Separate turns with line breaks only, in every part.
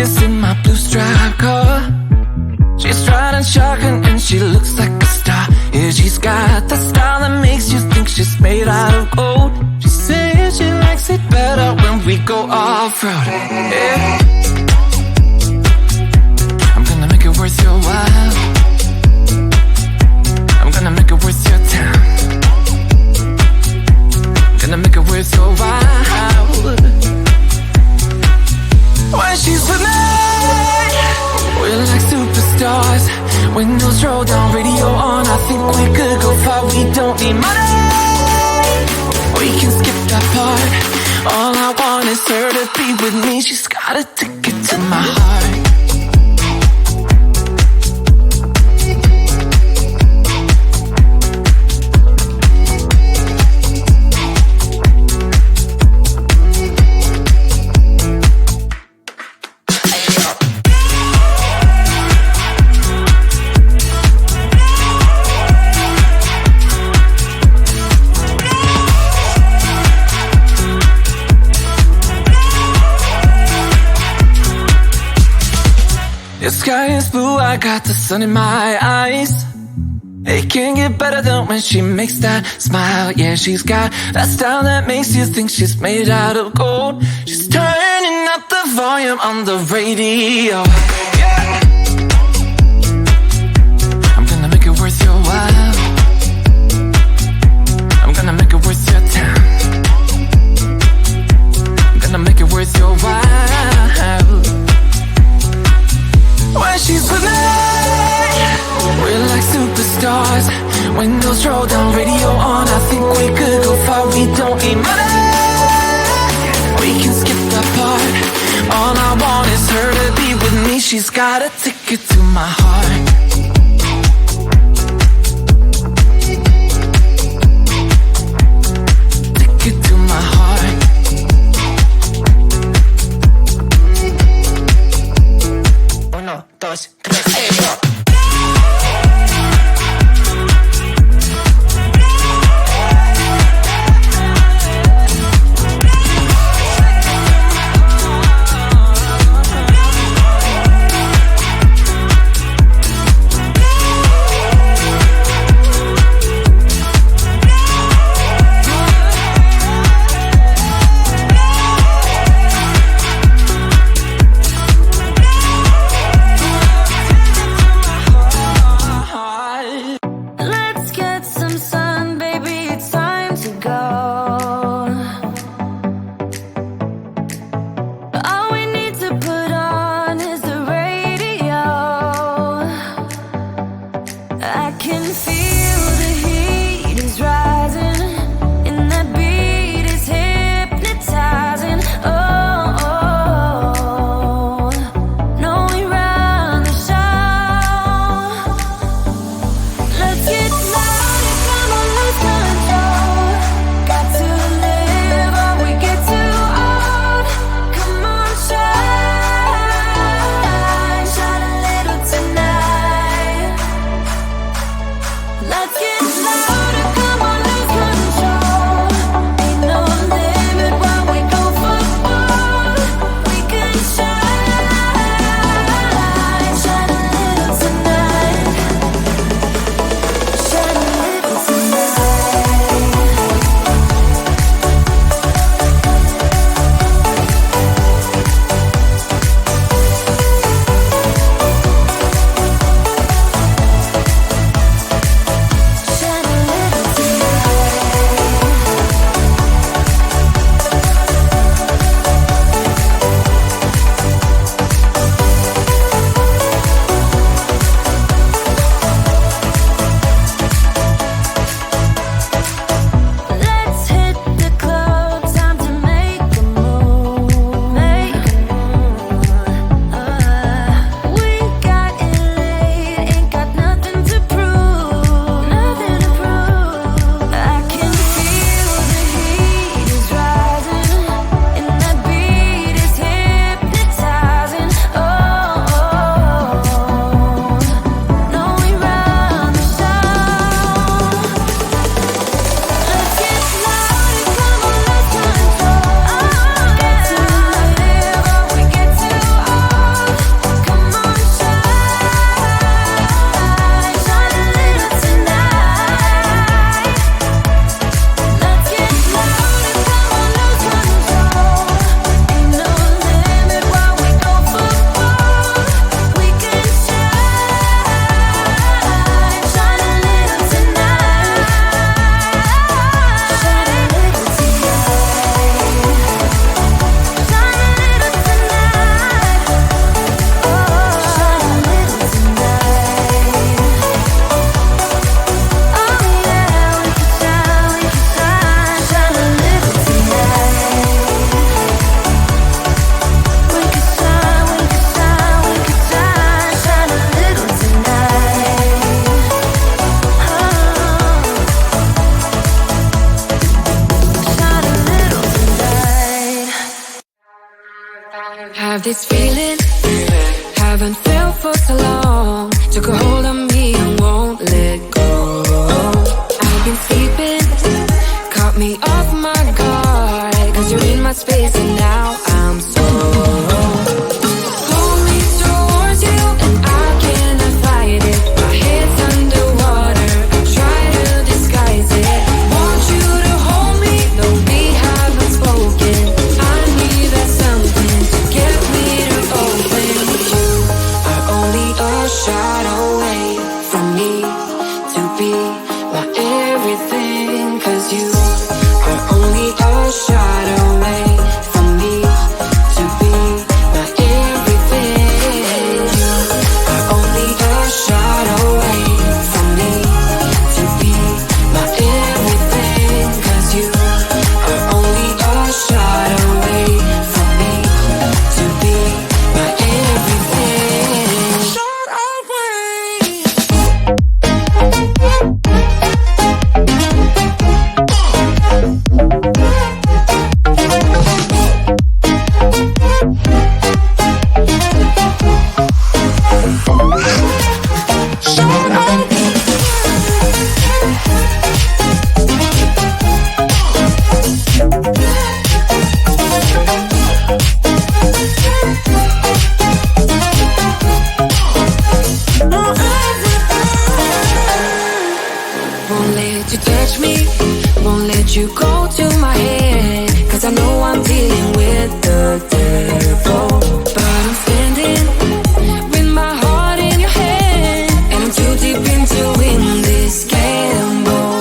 Vegas in my blue striped car. She's riding shotgun and she looks like a star. Yeah, she's got the style that makes you think she's made out of gold. She says she likes it better when we go off-road. Yeah. I'm gonna make it worth your while. I'm gonna make it worth your time. I'm gonna make it worth your while. When she's with me, we're like superstars. Windows roll down, radio on. I think we could go far. We don't need money, we can skip that part. All I want is her to be with me. She's got a ticket to my heart. The sky is blue, I got the sun in my eyes. It can't get better than when she makes that smile. Yeah, she's got that style that makes you think she's made out of gold. She's turning up the volume on the radio. Yeah. I'm gonna make it worth your while. I'm gonna make it worth your time. I'm gonna make it worth your while. When she's with me, we're like superstars. Windows roll down, radio on. I think we could go far. We don't need money, we can skip that part. All I want is her to be with me. She's got a ticket to my heart. Ticket to my heart. Uno, dos, tres, Have this feeling, haven't felt for so long. Took a hold of me and won't let go. I've been sleeping, caught me off my guard. Cause you're in my space and now I'm so pull me towards you and I cannot fight it. My head's underwater, I try to disguise it. Want you to hold me, though we haven't spoken. I need that something to get me to open. You are only a shot away from me to be my everything. Cause you are only a shot away from me to be my everything. You are only a shot away from me to be my everything. Cause you are only a shot away from me to be my everything. Shot away. Won't let you touch me, won't let you go to my head. Cause I know I'm dealing with the devil. But I'm standing with my heart in your hand, and I'm too deep into in this gamble.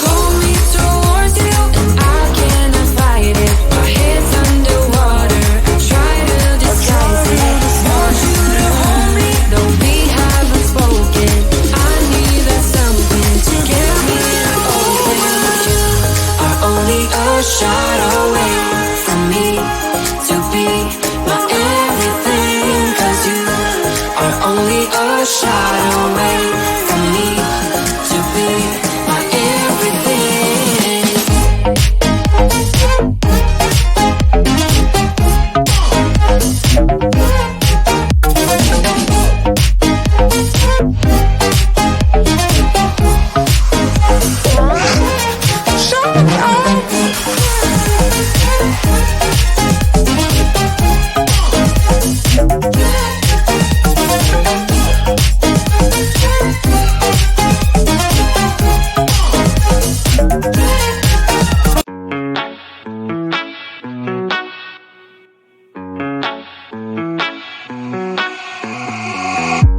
Pull me towards you and I cannot fight it. My head's underwater, I try to disguise it. Want you to hold me, though we haven't spoken. I need that something to get me to open. You are only a shot away from me to be my everything. Cause you are only a shot away from me to be my everything.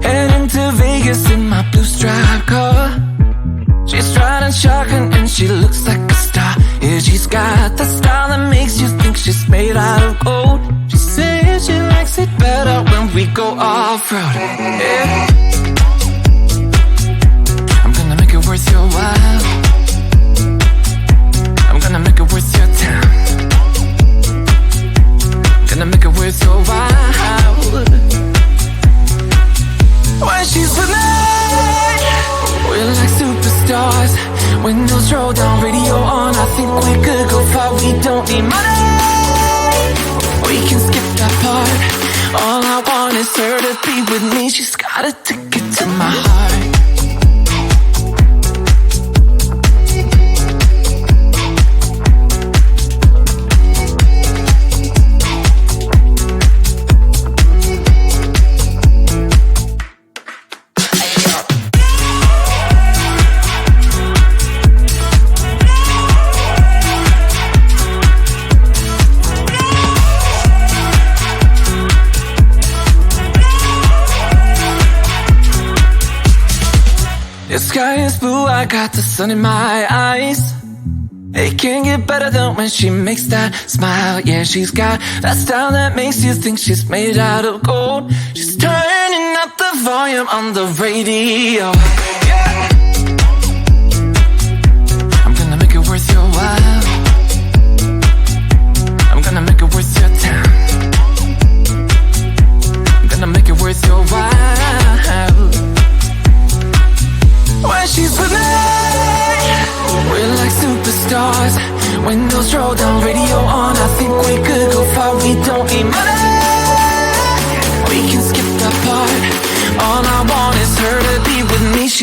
Heading to Vegas in my blue striped car. She's riding shotgun and she looks like a star. Yeah, she's got the style that makes you think she's made out of gold. She says she likes it better when we go off-road. Yeah. I'm gonna make it worth your while. I'm gonna make it worth your time. Gonna make it worth your while. When she's with me, we're like superstars. Windows roll down, radio on. I think we could go far. We don't need money, we can skip that part. All I want is her to be with me. She's got a ticket to my heart. The sky is blue, I got the sun in my eyes. It can't get better than when she makes that smile. Yeah, she's got that style that makes you think she's made out of gold. She's turning up the volume on the radio. Yeah. I'm gonna make it worth your while. I'm gonna make it worth your time. I'm gonna make it worth your while. When she's with me, we're like superstars. Windows roll down, radio on. I think we could go far. We don't need money,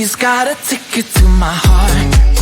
she's got a ticket to my heart.